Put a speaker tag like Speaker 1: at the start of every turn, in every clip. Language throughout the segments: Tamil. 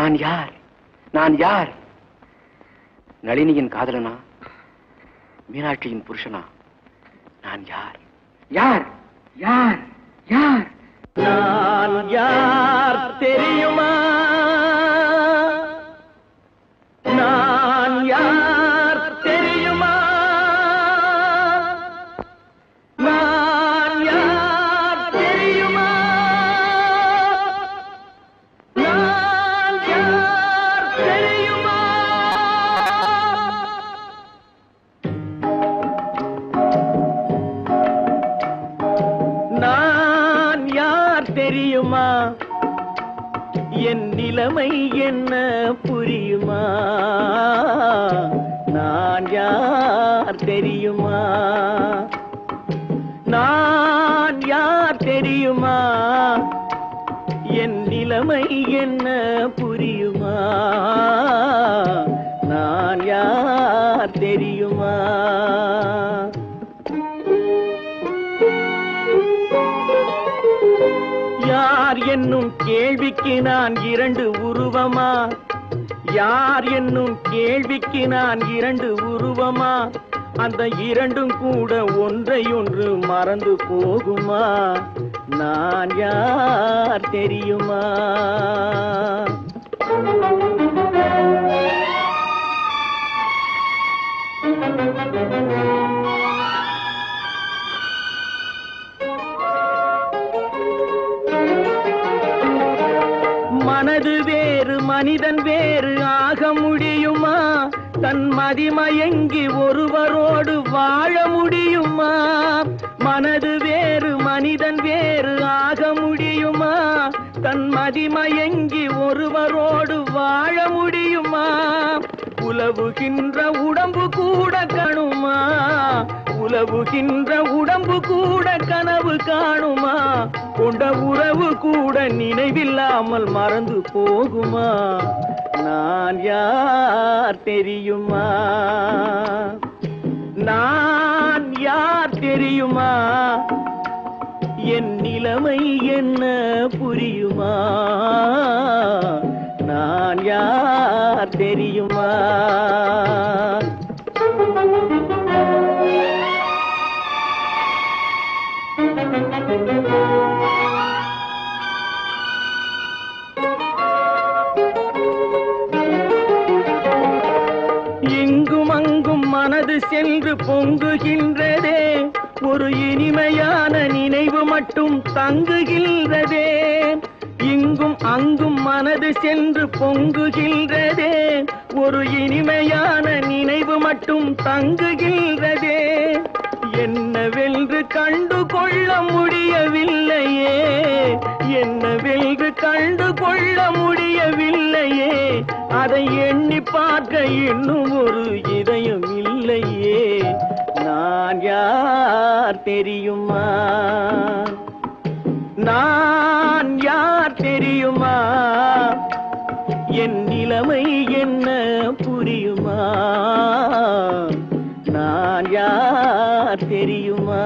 Speaker 1: நான் யார்? நான் யார்? நளினியின் காதலனா? மீனாட்சியின் புருஷனா? நான் யார்? யார்? யார்? யார்?
Speaker 2: நான் யார் தெரியுமா? நான் யார் தெரியுமா? நான் யார் தெரியுமா? நான் யார் தெரியுமா? நான் யார் தெரியுமா? என் நிலைமை என்ன புரியுமா? நான் யார் தெரியுமா? நான் யார் தெரியுமா? என் நிலைமை என்ன புரியுமா? நான் யார் தெரியுமா? யார் என்னும் கேள்விக்கு நான் இரண்டு உருவமா? யார் என்னும் கேள்விக்கு நான் இரண்டு உருவமா? அந்த இரண்டும் கூட ஒன்றையொன்று மறந்து போகுமா? நான் யார் தெரியுமா? மனது வேறு மனிதன் வேறு ஆக முடியுமா? தன் மதிமயங்கி ஒருவரோடு வாழ முடியுமா? மனது வேறு மனிதன் வேறு ஆக முடியுமா? தன் மதிமயங்கி ஒருவரோடு வாழ முடியுமா? உலவுகின்ற உடம்பு கூட கணுமா? உலவுகின்ற உடம்பு கூட கனவு காணுமா? கொண்ட உறவு கூட நினைவில்லாமல் மறந்து போகுமா? நான் யார் தெரியுமா? நான் யார் தெரியுமா? என் நிலைமை என்ன புரியுமா? நான் யார் தெரியுமா? இங்கும் அங்கும் மனது சென்று பொங்குகின்றதே, ஒரு இனிமையான நினைவு மட்டும் தங்குகின்றதே. இங்கும் அங்கும் மனது சென்று பொங்குகின்றதே, ஒரு இனிமையான நினைவு மட்டும் தங்குகின்றதே. என்னவென்று கண்டு கொள்ள முடியவில்லையே, என்னவென்று கண்டு கொள்ள முடியவில்லையே. அதை எண்ணி பார்க்க இன்னும் ஒரு இதயம் இல்லையே. நான் யார் தெரியுமா? நான் யார் தெரியுமா? என் நிலைமை என்ன புரியுமா? நான் யார் தெரியுமா?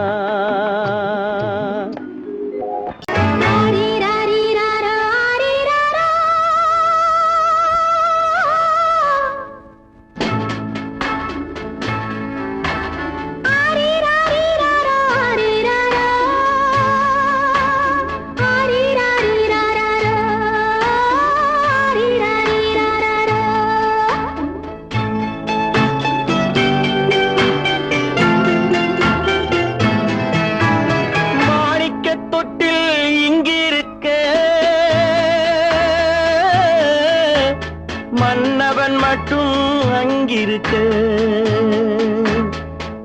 Speaker 2: மன்னவன் மட்டும் அங்கிருக்க,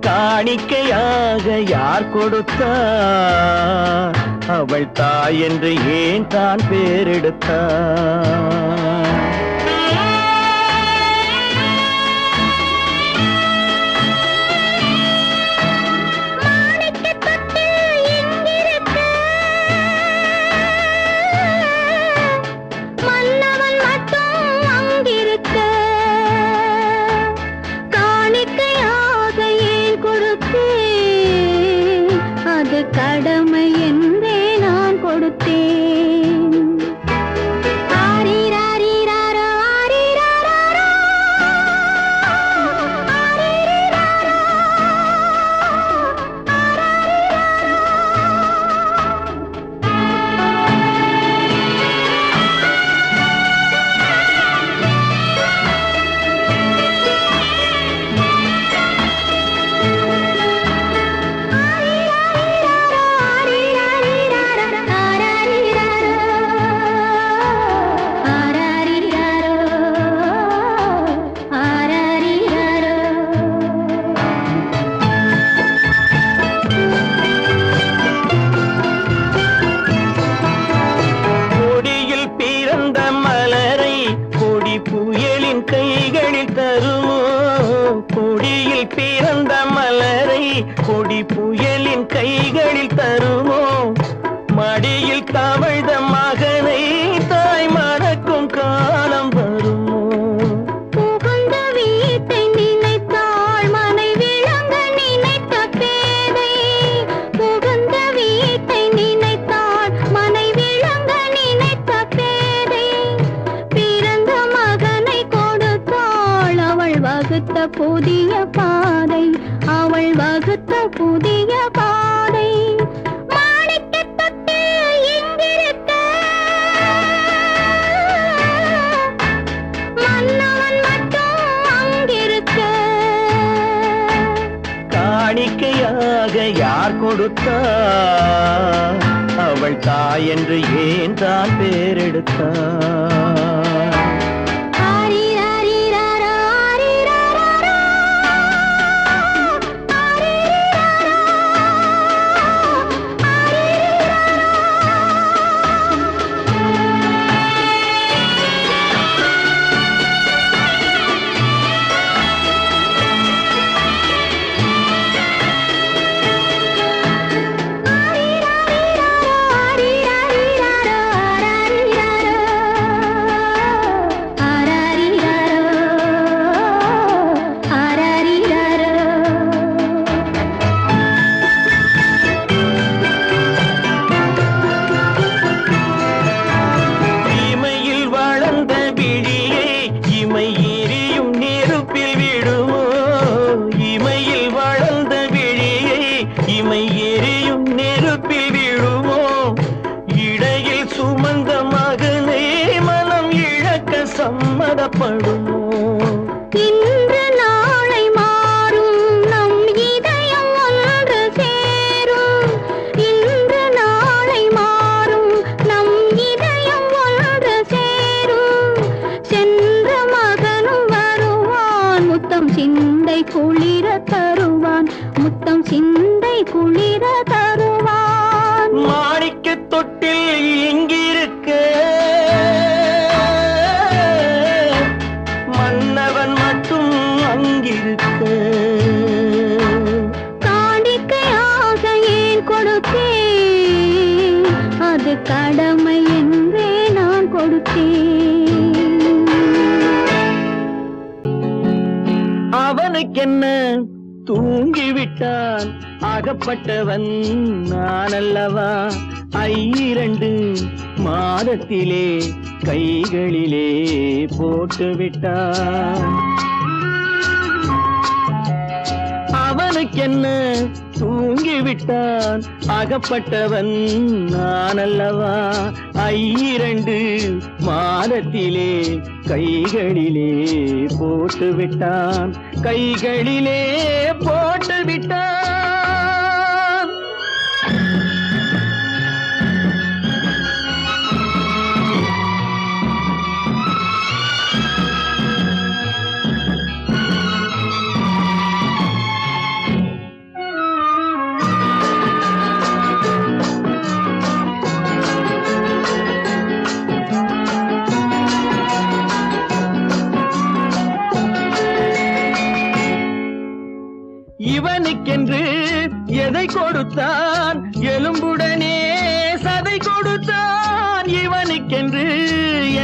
Speaker 2: காணிக்கையாக யார் கொடுத்தா? அவள் தாய் என்று ஏன் தான் பேரெடுத்தா?
Speaker 3: கடமை என்றே நான் கொடுத்தேன். ஆரிராரி
Speaker 2: பிறந்த மலரை கொடி புயலின் கைகளில் தருமோ மடியில் தவழ்ந்த மகனை தாய் மறக்கும் காலம் வருமோ
Speaker 3: புகுந்த வீட்டை நினைத்தாள் மனை விளங்க நினைத்த பேதை புகுந்த வீட்டை நினைத்தாள் மனை விளங்க நினைத்த பேதை பிறந்த மகனை கொடுத்தாள் அவள் வகுத்த புதிய பாதை அவள் வகுத்த புதிய பாதை மாணிக்கத் தொட்டில் இங்கிருக்க மன்னவன் மட்டும் அங்கிருக்க
Speaker 2: காணிக்கையாக யார் கொடுத்தா அவள் தாய் என்று ஏன் தான் பேரெடுத்தா
Speaker 3: ஆரிராரிராரா, ஆரிராராரா, ஆரிராரா,
Speaker 2: இமையில் வளர்ந்த விழியை இமை எரியும் நெருப்பில் விடுமோ இமையில் வளர்ந்த விழியை இமை எரியும் நெருப்பில் விடுமோ இடையில் சுமந்த மகனை மனம் இழக்க சம்மதப்படுமோ
Speaker 3: இன்று நாளை மாறும் நம் இதயம் ஒன்று சேரும் இன்று நாளை மாறும் நம் இதயம் ஒன்று சேரும் சென்ற மகனும் வருவான் முத்தம் சிந்தை குளிர தருவான் முத்தம் சிந்தை குளிர தருவான்
Speaker 2: மாணிக்க தொட்டில் இங்கிருக்க மன்னவன் மட்டும் அங்கிருக்க
Speaker 3: காணிக்கையாக ஏன் கொடுத்தேன் அது கடமை என்றே நான் கொடுத்தேன்
Speaker 2: அவனுக்கென்ன தூங்கிவிட்டான் அகப்பட்டவன் நான் அல்லவா 2 மாதத்திலே கைகளிலே போட்டு விட்டான் அவனுக்கென்ன தூங்கிவிட்டான் அகப்பட்டவன் நான் அல்லவா 2 மாதத்திலே கைகளிலே போட்டு விட்டான் கைகளிலே போட்டு விட்டான் இவனுக்கென்று எதை கொடுத்தான் எலும்புடனே சதை கொடுத்தான் இவனுக்கென்று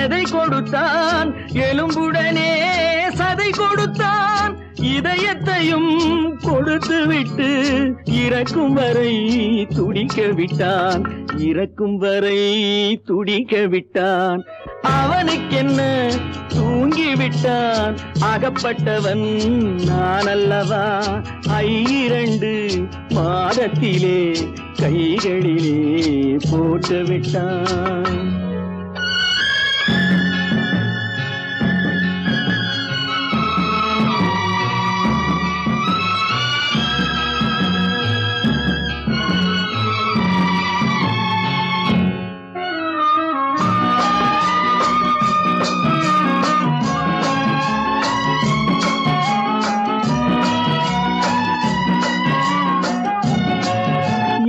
Speaker 2: எதை கொடுத்தான் எலும்புடனே சதை கொடுத்தான் இதயத்தையும் கொடுத்து விட்டு இறக்கும் வரை துடிக்க விட்டான் இறக்கும் வரை துடிக்க விட்டான் அவனுக்கென்ன தூங்கிவிட்டான் அகப்பட்டவன் நான் அல்லவா 2 மாதத்திலே கைகளிலே போட்டு விட்டான்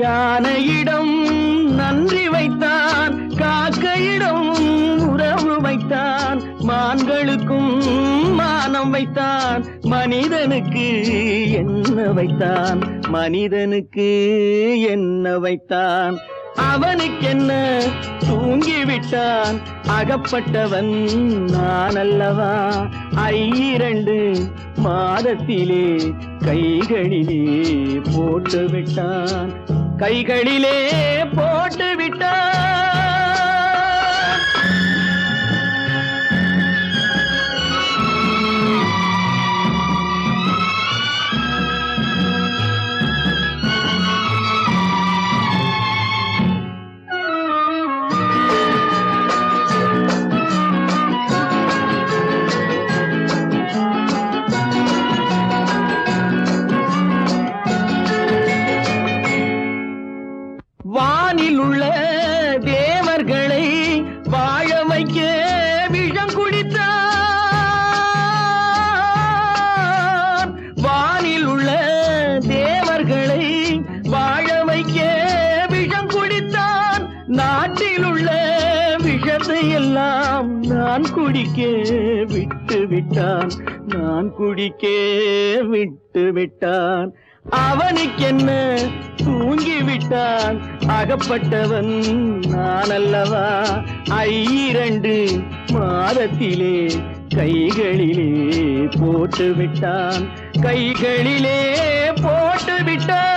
Speaker 2: யானையிடம் நன்றி வைத்தான் காக்கையிடம் உறவு வைத்தான் மான்களுக்கும் மானம் வைத்தான் மனிதனுக்கு மனிதனுக்கு என்ன வைத்தான், மனிதனுக்கு என்ன வைத்தான், அவனுக்கென்ன தூங்கிவிட்டான், அகப்பட்டவன் நான் அல்லவா, 2 மாதத்திலே கைகளிலே போட்டு விட்டான், கைகளிலே போட்டு விட்டான். வானில் உள்ள தேவர்களை வாழ வைக்க விஷம் குடித்தான், வானில் உள்ள தேவர்களை வாழ வைக்க விஷம் குடித்தான், நாட்டில் உள்ள விஷத்தை எல்லாம் நான் குடிக்க விட்டு விட்டான், நான் குடிக்க விட்டு விட்டான், அவனுக்கென்ன தூங்கிவிட்டான், அகப்பட்டவன் நான் அல்லவா, 2 மாதத்திலே கைகளிலே போட்டு விட்டான், கைகளிலே போட்டு விட்டான்.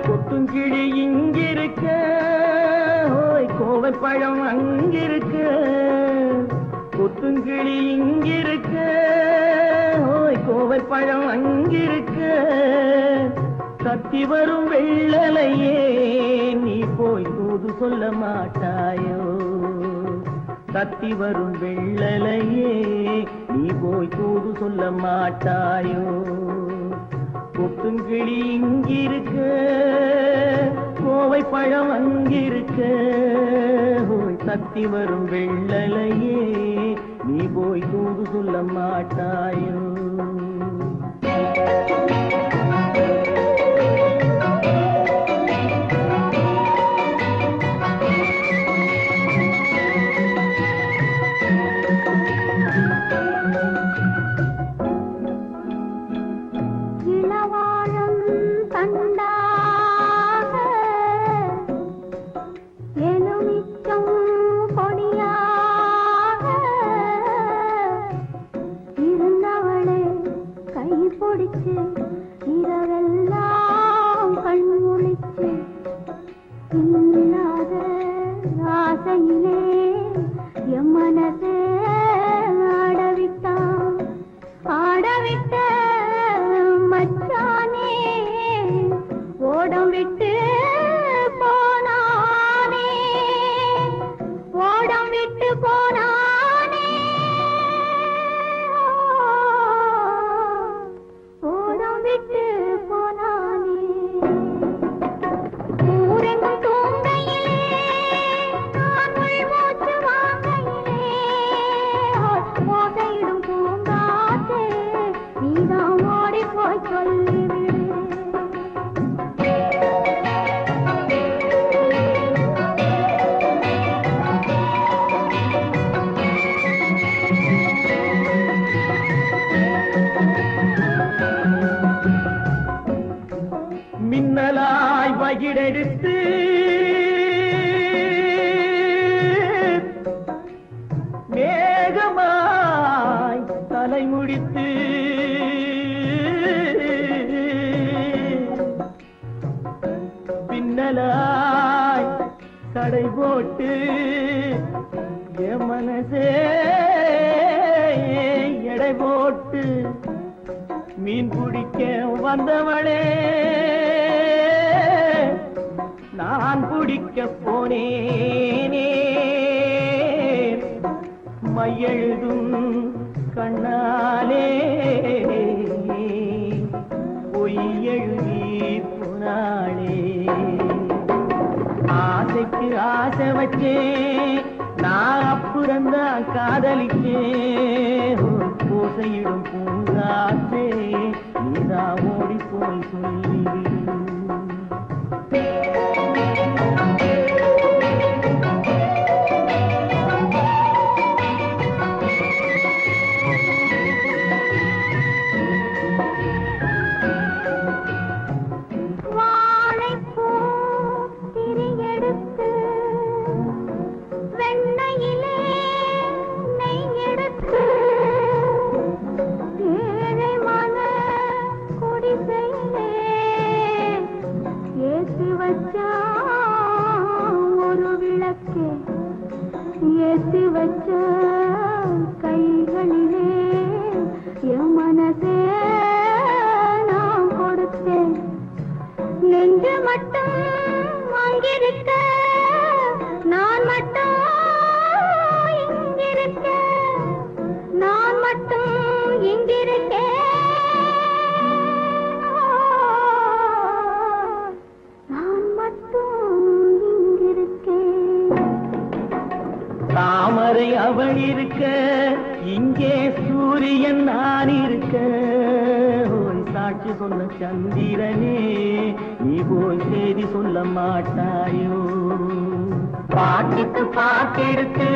Speaker 2: கொத்துங்கிளி இங்கிருக்க, கோவைப்பழம் அங்கிருக்க, கொத்துங்கிளி இங்கிருக்க, கோவைப்பழம் அங்கிருக்க, கத்தி வரும் வெள்ளலையே நீ போய் தூது சொல்ல மாட்டாயோ, கத்தி வரும் வெள்ளலையே நீ போய் தூது சொல்ல மாட்டாயோ, கொத்துங்கிளி இங்கிருக்க, கோவைப்பழம் அங்கிருக்க, கத்தி வரும் வெள்ளலையே நீ போய் தூது சொல்ல மாட்டாயோ.
Speaker 3: இருந்தவள்
Speaker 2: மாலை முடித்து பின்னலாய் தடை போட்டு என் மனசே எடை போட்டு மீன் பிடிக்க வந்தவளே நான் பிடிக்க போனேனே மையெழுதும் கண்ணாலே பொய் எழுதி போனாளே ஆசைக்கு ஆசை வச்சேன் நான் அப்புறந்தான் காதலிச்சேன் பூசையிடும் பூங்காற்றே நீதான் ஓடி போய் சொல்லி ஏற்றி வச்ச கைகளிலே என் மனசே நான் கொடுத்தேன் நெஞ்சு மட்டும் அங்கிருக்க நான் மட்டும் இங்கிருக்க நான் மட்டும் இங்கிருக்கேன் தாமரை அவள் இருக்க இங்கே சூரியன் நான் இருக்க சாட்சி சொன்ன சந்திரனே நீ போய் செய்தி சொல்ல மாட்டாயோ பாட்டுக்கு பாட்டெடுத்து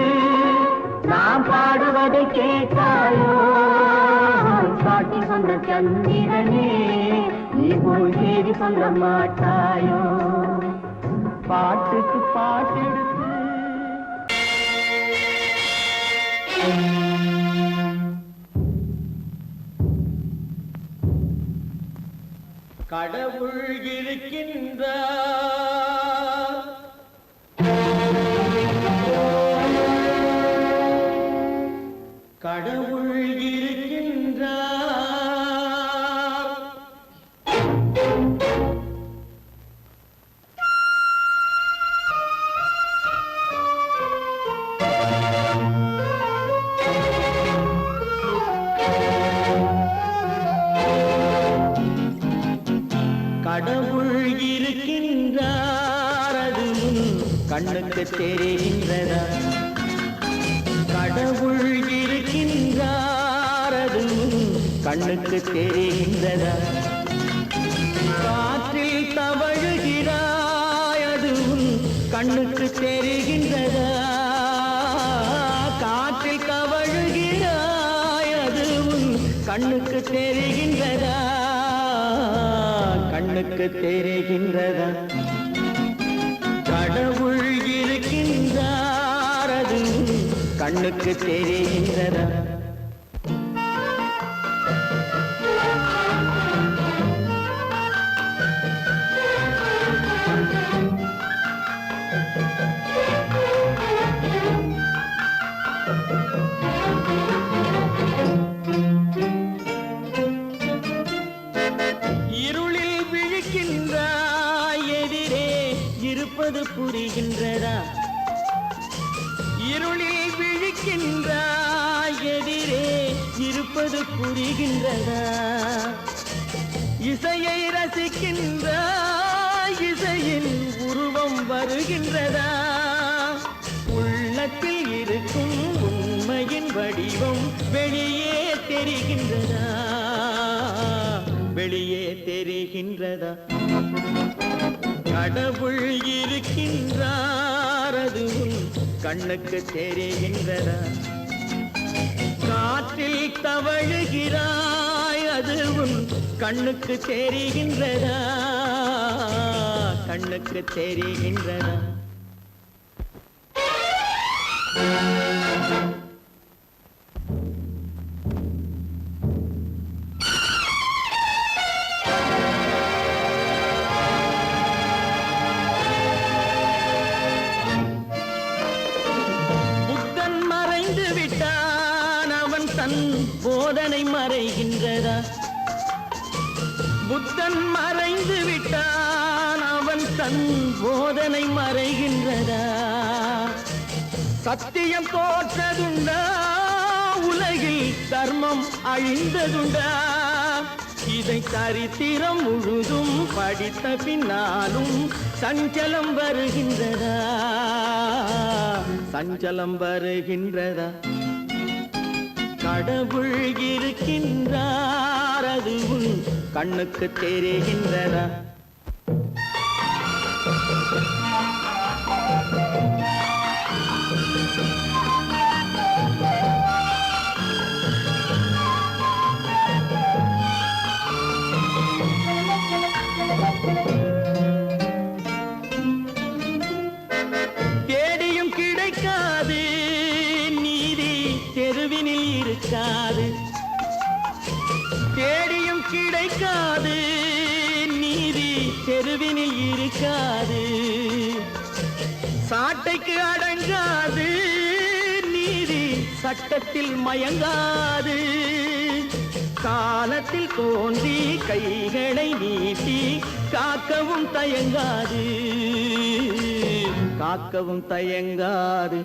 Speaker 2: நான் பாடுவதை கேட்டாயோ சாட்சி சொன்ன சந்திரனே நீ போய் செய்தி சொல்ல மாட்டாயோ பாட்டுக்கு பாட்டெடுத்து கடவுள் இருக்கின்றார் கடவுள் இருக்கின்றார் கடவுள் இருக்கின்றார் அது கண்ணுக்கு தெரிகின்றதா கடவுள் இருக்கின்றார் அது கண்ணுக்கு தெரிகின்றதா காற்றில் தவழுகிறாய் அது கண்ணுக்கு தெரிகின்றதா காற்றில் தவழுகிறாய் அது கண்ணுக்கு தெரிகின்றதா கண்ணுக்கு தெரிகின்றதா கடவுள் இருக்கின்றார் அது கண்ணுக்கு தெரிகின்றதா இருப்பது புரிகின்றதா இருளில் விழிக்கின்றாய் எதிரே இருப்பது புரிகின்றதா இசையை ரசிக்கின்றாய் இசையின் உருவம் வருகின்றதா உள்ளத்தில் இருக்கும் உண்மையின் வடிவம் வெளியே தெரிகின்றதா வெளியே தெரிகின்றதா கடவுள் இருக்கின்றார் அது கண்ணுக்கு தெரிகின்றதா காற்றில் தவழுகிறாய் அது கண்ணுக்கு தெரிகின்றதா கண்ணுக்கு தெரிகின்றதா தன் போதனை மறைகின்றதா? புத்தன் மறைந்து விட்டான், அவன் தன் போதனை மறைகின்றதா? சத்தியம் தோற்றதுண்டா? உலகில் தர்மம் அழிந்ததுண்டா? இதை சரித்திரம் முழுதும் படித்த பின்னாலும் சஞ்சலம் வருகின்றதா? சஞ்சலம் வருகின்றதா? கடவுள் இருக்கின்றார், அது உன் கண்ணுக்கு தெரிகின்றதா? தேடியும் கிடைக்காது நீதி தெருவினில் இருக்காது. தேடியும் கிடைக்காது நீதி தெருவினில் இருக்காது. சாட்டைக்கு அடங்காது நீதி சட்டத்தில் மயங்காது. காலத்தில் தோன்றி கைகளை நீட்டி காக்கவும் தயங்காது, காக்கவும் தயங்காது.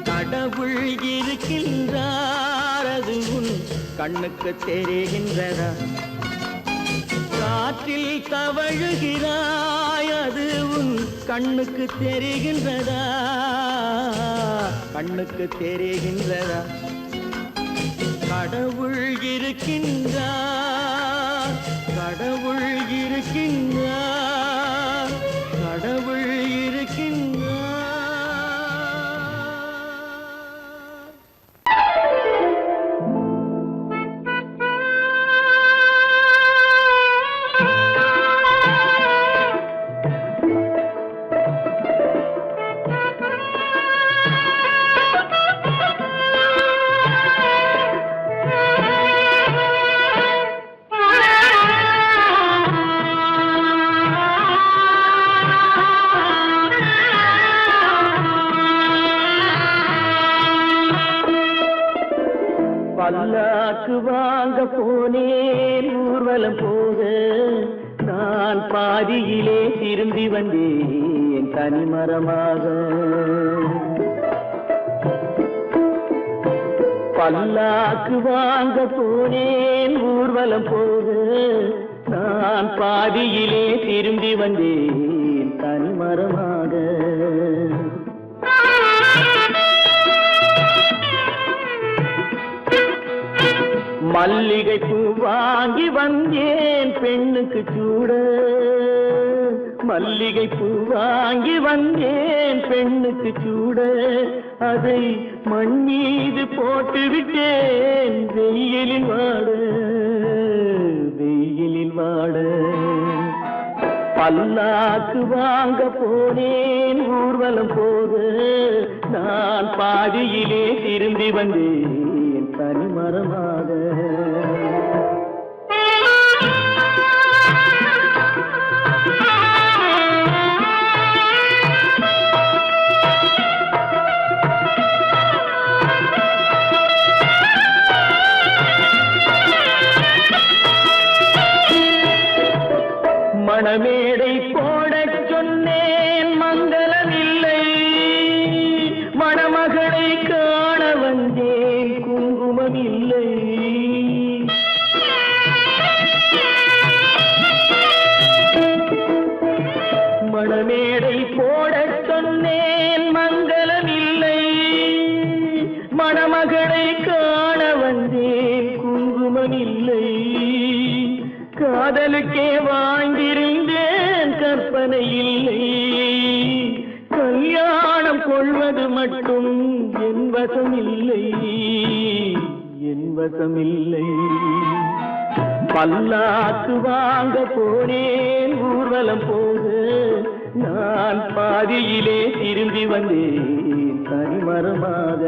Speaker 2: கடவுள் இருக்கின்றார், அது உன் கண்ணுக்கு தெரிகின்றதா? காற்றில் தவழுகிறாய், அது உன் கண்ணுக்கு தெரிகின்றதா? கண்ணுக்கு தெரிகின்றதா? கடவுள் இருக்கின்றார், கடவுள் இருக்கின்றார், கடவுள் இருக்கின்றார். பல்லாக்கு வாங்க போனேன் ஊர்வலம் போக, நான் பாதியிலே திரும்பி வந்தேன் தனிமரமாக. பல்லாக்கு வாங்க போனேன் ஊர்வலம் போக, நான் பாதியிலே திரும்பி வந்தேன் தனிமரமாக. மல்லிகை பூ வாங்கி வந்தேன் பெண்ணுக்கு சூட, மல்லிகை பூ வாங்கி வந்தேன் பெண்ணுக்கு சூட. அதை மண் மீது போட்டு விட்டேன் வெயிலில் வாட, வெயிலில் வாட. பல்லாக்கு வாங்க போனேன் ஊர்வலம் போக, நான் பாதியிலே திரும்பி வந்தேன் தனிமரமாக. மணமேடை போடச் சொன்னேன் மங்களமில்லை, மணமகளை காண வந்தேன் குங்குமமில்லை. மணமேடை போடச் சொன்னேன் மங்களமில்லை, மணமகளை காண வந்தேன் குங்குமமில்லை. காதலுக்கே வாழ்ந்திருந்தேன் கற்பனை இல்லை, கல்யாணம் கொள்வது மட்டும் என் வசமில்லை, என் வசமில்லை. பல்லாக்கு வாங்க போனேன் ஊர்வலம் போக, நான் பாதியிலே திரும்பி வந்தேன் தனிமரமாக.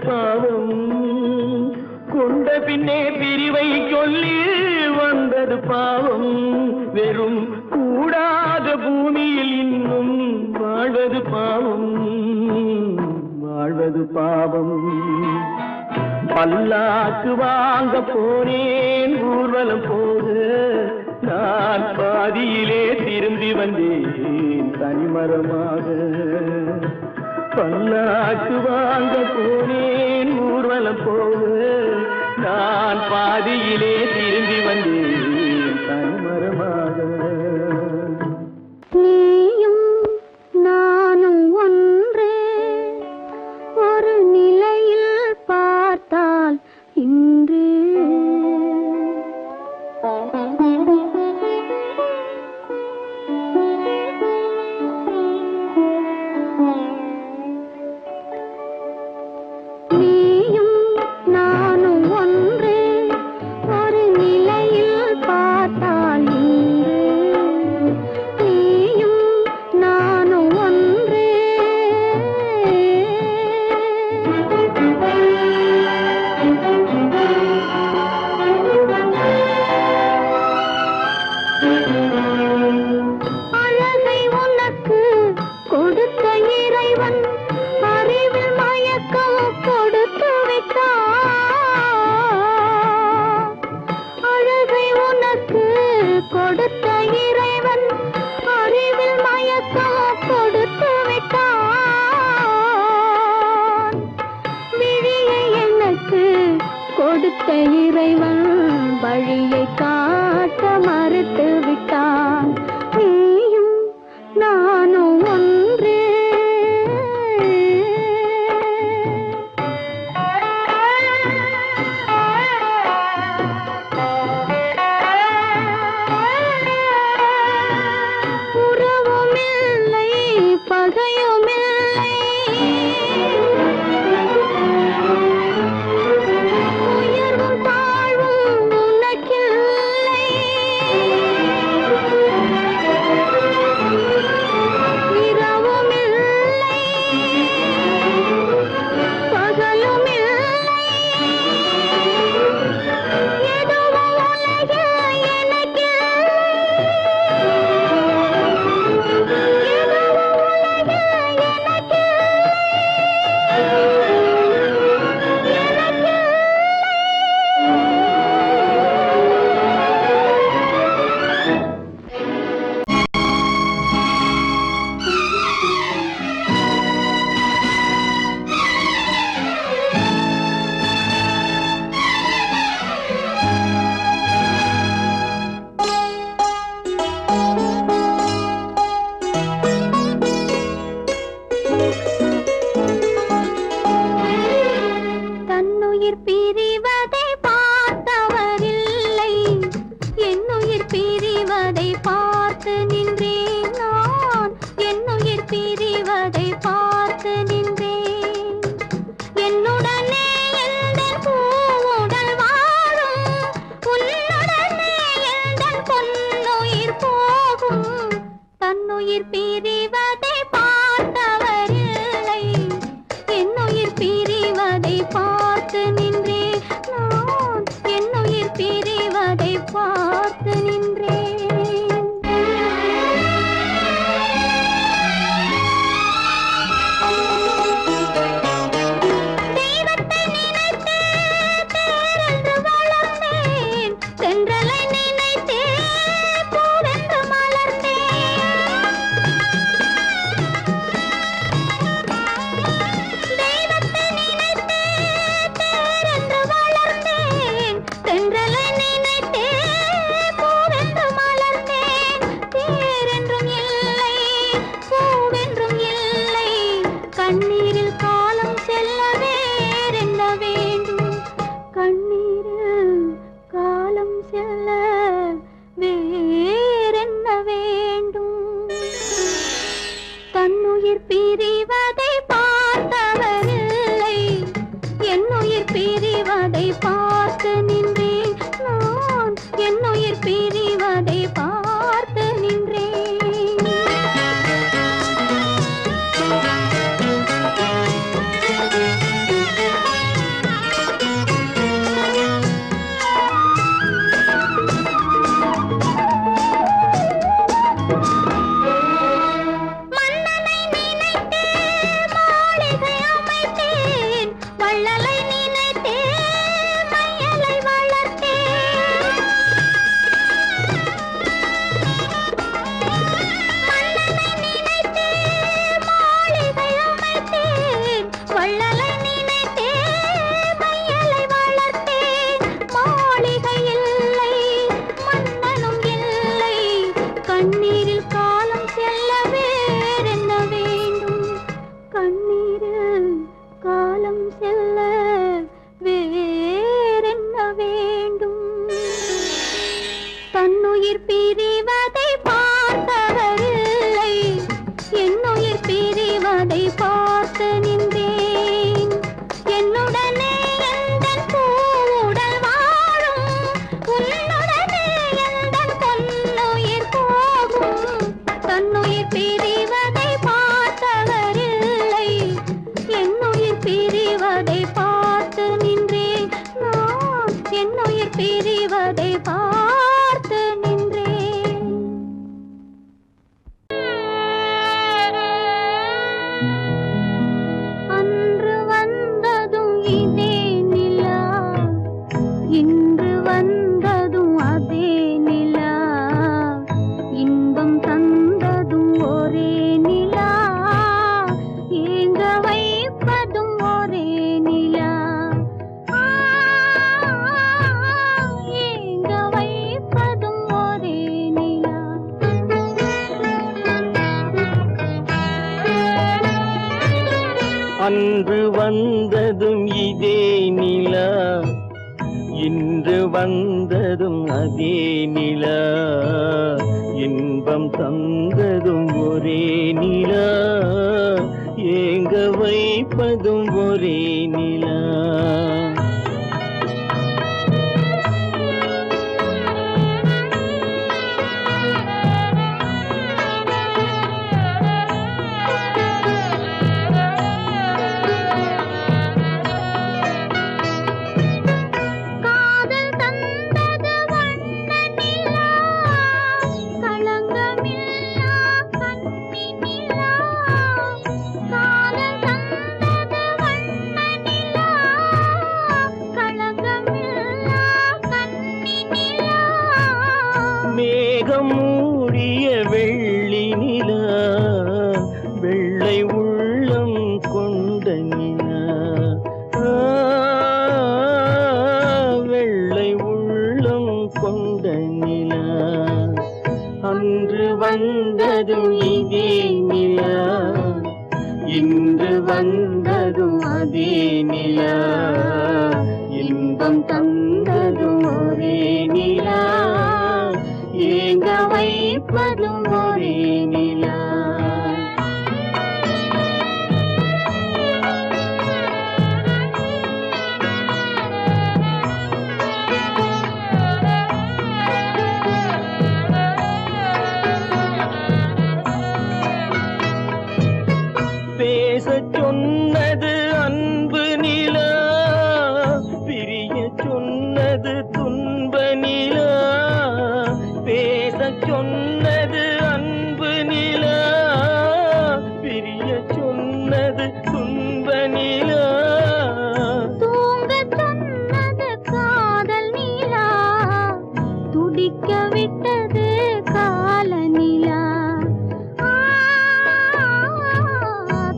Speaker 2: பாவம் கொண்ட பின்னே பிரிவை சொல்லி வந்தது பாவம் வெறும் கூடாத பூமியில் இன்னும் வாழ்வது பாவம் வாழ்வது பாவம் பல்லாக்கு வாங்க போனேன் ஊர்வலம் போது நான் பாதியிலே திரும்பி வந்தேன் தனிமரமாக பல்லாக்கு வாங்க போனேன் ஊர்வலம் போது நான் பாதியிலே திரும்பி வந்தேன் தனிமரமாக
Speaker 3: நீயும் நானும் ஒன்று ஒரு நிலையில் பார்த்தால் இன்று நீயும் நானும் ஒன்று ஒரு நிலையில் பார்த்தால் இன்று நீயும் நானும் ஒன்று அழகை உனக்கு கொடுத்த இறைவன் அறிவில் மயக்கம் கொடுத்து விட்டான் அழகை உனக்கு கொடுத்த இறைவன் அறிவில் மயக்கம் கொடுத்து விட்டான் விழியை எனக்கு கொடுத்த இறைவன் வழியை காட்ட மறுத்து விட்டான் நீயும் நானும் ஒன்று உறவுமில்லை பகையுமில்லை உயர்வும் தாழ்வும் உனக்கில்லை இரவுமில்லை பகலுமில்லை எதுவும் உலகில் எனக்கில்லை தன்னுயிர் பிரிவதை பார்த்தவரில்லை என்னுயிர் பிரிவதை பார்த்து நின்றேன் நான் என்னுயிர் பிரிவதை பார்த்து நின்றேன் என்னுடனே எந்தன் பூவுடல் வாழும் உன்னுடனே எந்தன் பொன்னுயிர் போகும் தன்னுயிர் பிரிவதை பார்த்தவரில்லை என்னுயிர் பிரிவதை பார்த்து நின்றேன் நான் என்னுயிர் பிரிவதை பார்த்து நின்றேன் தெய்வத்தை நினைத்தே தேரென்று வளர்ந்தேன் தென்றலை நினைத்தே பூவென்று மலர்ந்தேன் தெய்வத்தை நினைத்தே தேரென்று வளர்ந்தேன் தென்றலை நினைத்தே பூவென்று மலர்ந்தேன் தேரென்றும் இல்லை பூவென்றும் இல்லை கண்ணீரில் காலம் செல்ல வேறென்ன வேண்டும் கண்ணீரில் காலம் செல்ல வேறென்ன வேண்டும் தன்னுயிர் பிரிவதை பார்த்தவரில்லை என்னுயிர் பிரிவதை பார்த்து நின்றேன் நான் என்னுயிர் பிரிவதை பார்த்து நின்றேன்
Speaker 2: இதே நிலா இன்று வந்ததும் அதே நிலா இன்பம் தந்ததும் ஒரே நிலா ஏங்க வைப்பதும் ஒரே நிலா மேகம் மூடிய வெள்ளி நிலா வெள்ளை உள்ளம் கொண்ட நிலா வெள்ளை உள்ளம் கொண்ட நிலா அன்று வந்ததும் இதே நிலா இன்று வந்ததும் அதே நிலா இன்பம் தந்ததும் ஒரே நிலா ஏங்க வைப்பதும் ஒரே நிலா பேசச் சொன்னது அன்பு நிலா பிரிய சொன்னது துன்ப நிலா பேசச் சொன்னது அன்பு நிலா பிரிய சொன்னது துன்ப நிலா
Speaker 3: தூங்கச் சொன்னது காதல் நிலா துடிக்க விட்டது கால நிலா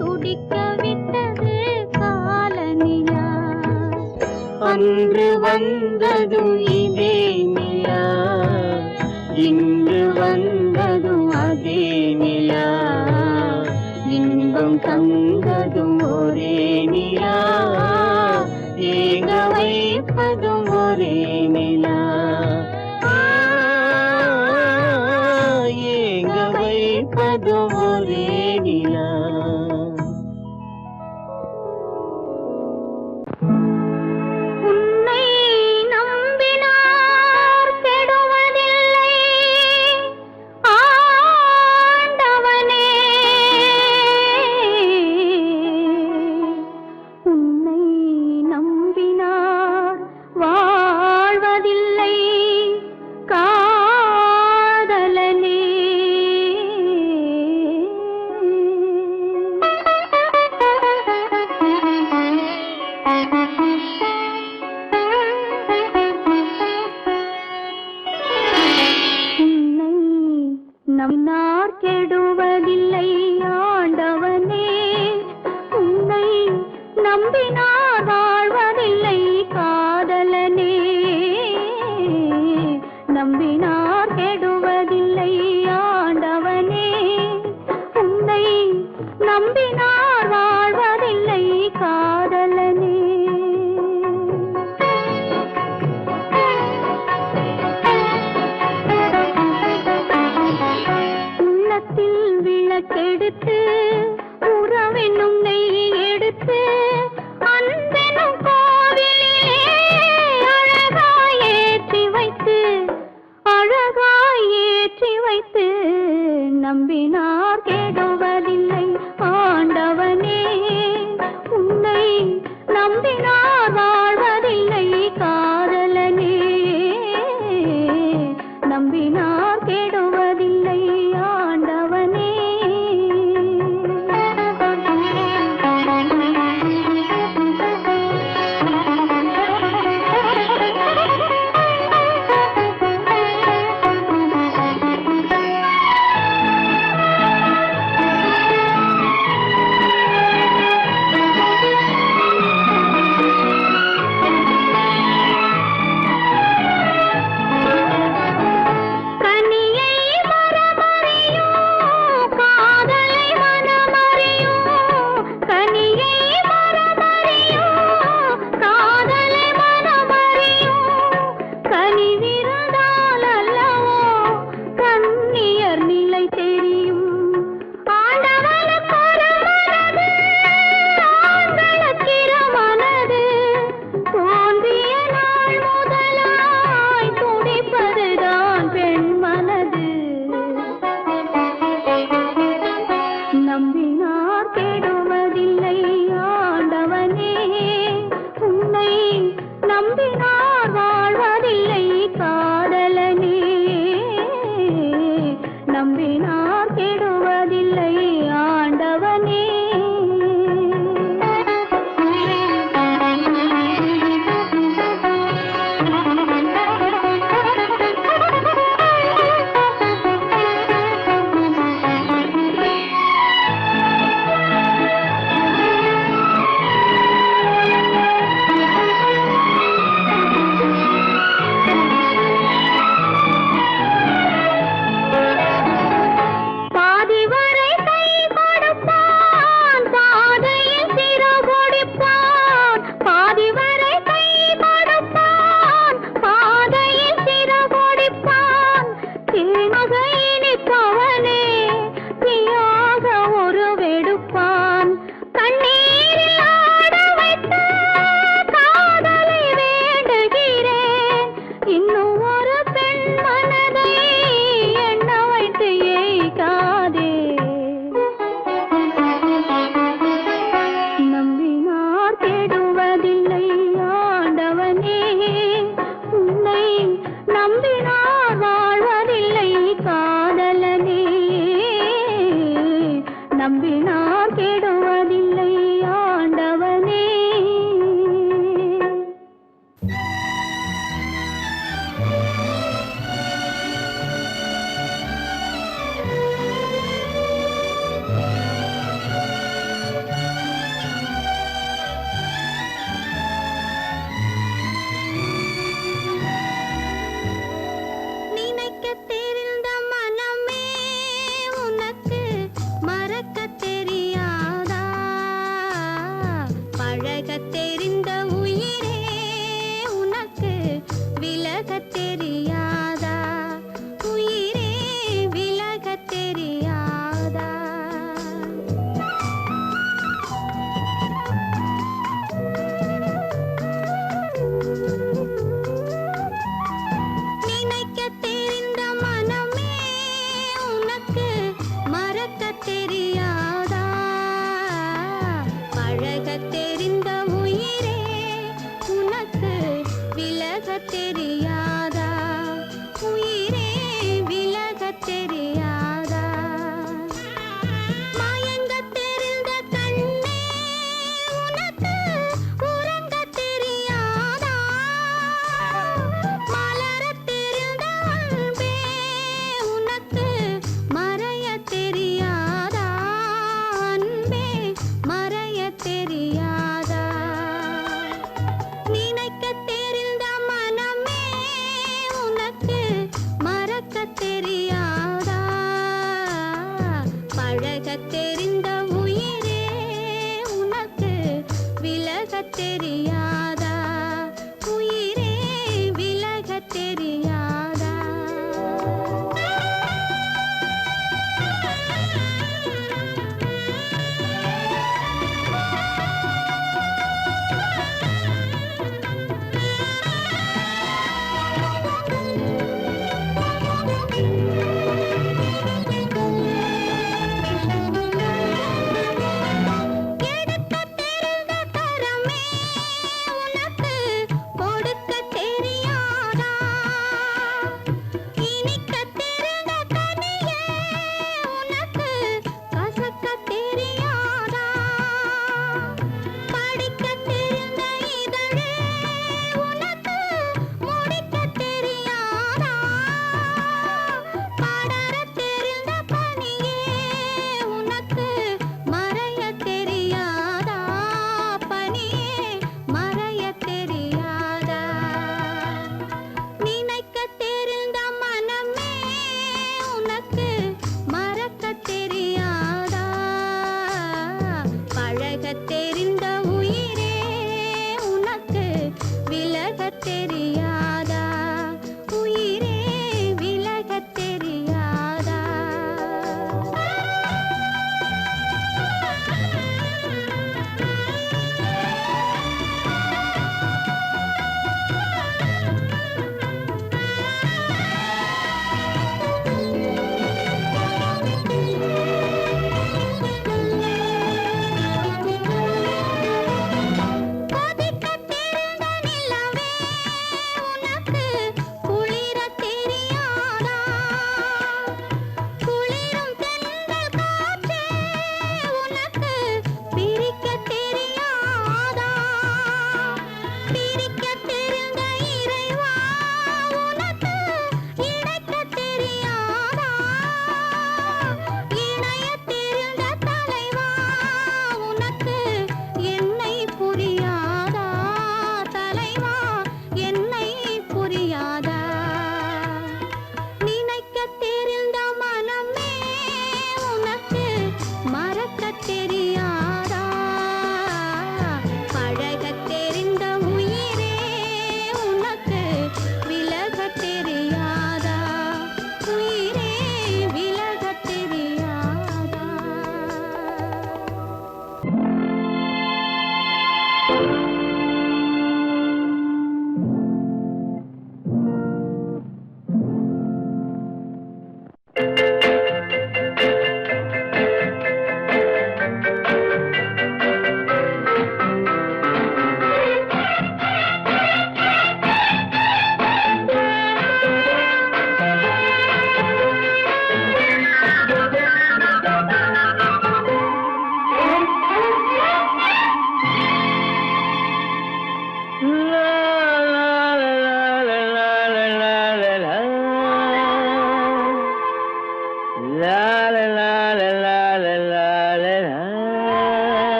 Speaker 3: துடிக்க விட்டது கால நிலா
Speaker 2: அன்று வந்ததும் இதே நிலா இன்று வந்ததும் அதே நிலா இன்பம் தந்ததும் ஒரே நிலா ஏங்க வைப்பதும் ஒரே நிலா ஏங்க வைப்பதும் ஒரே நிலா
Speaker 3: உன்னை நம்பினார் கெடுவதில்லை ஆண்டவனே உன்னை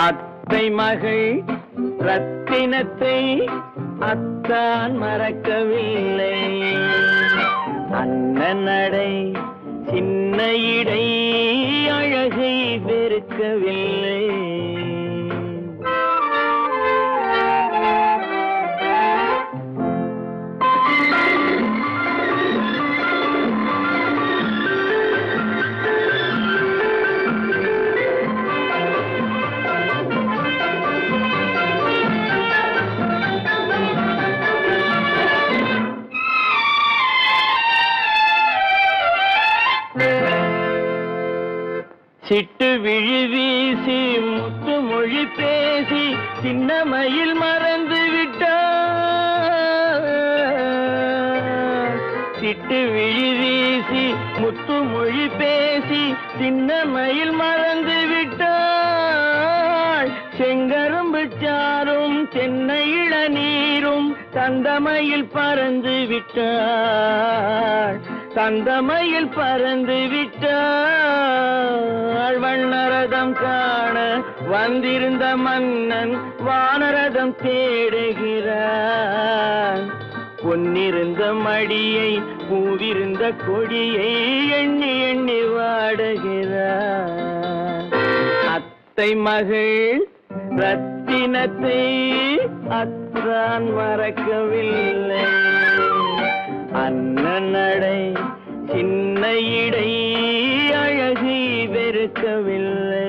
Speaker 2: அத்தை மகள் ரத்தினத்தை அத்தான் மறக்கவில்லை. அண்ணன் நடை சின்ன இடை அழகை வெறுக்கவில்லை. சிட்டு விழி வீசி முத்து மொழி பேசி சின்ன மயில் மறந்து விட்டார். சிட்டு விழி வீசி முத்து மொழி பேசி சின்ன மயில் மறந்து விட்டாள். செங்கரும்பு சாரும் தென்னை இளநீரும் தந்தமயில் பறந்து விட்டாள். தந்தமயில் பறந்து விட்டாள். வண்ணரதம் காண வந்திருந்த மன்னன் வானரதம் தேடுகிறான். பொன்னிருந்த மடியை பூவிருந்த கொடியை எண்ணி எண்ணி வாடுகிறான். அத்தை மகள் ரத்தினத்தை அத்தான் மறக்கவில்லை. அண்ணன் நடை சின்ன இடை அழகை வெறுக்கவில்லை.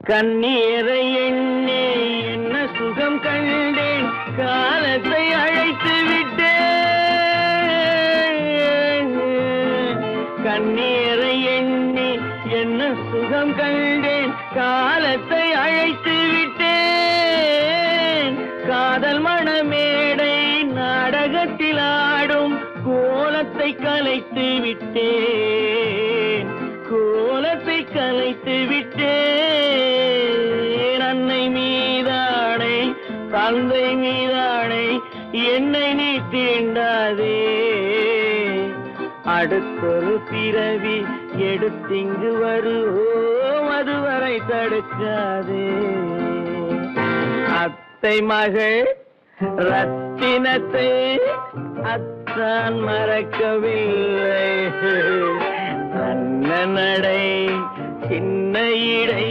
Speaker 2: கண்ணீரை எண்ணி என்ன சுகம் கண்டேன். காலத்தை அழைத்து விட்டேன். கண்ணீரை எண்ணி என்ன சுகம் கண்டேன். காலத்தை அழைத்து விட்டேன். காதல் மணமேடை நாடகத்தில் ஆடும் கோலத்தை கலைத்து விட்டேன். கோலத்தை கலைத்து விட்டேன். அன்னை மீதானை தந்தை மீதானை என்னை நீ தீண்டாதே. அடுத்தொரு பிறவி எடுத்திங்கு வருவோம் அதுவரை தடுக்காதே. அத்தை மகள் ரத்தினத்தை அத்தான் மறக்கவில்லை. அண்ணன் நடை சின்ன இடை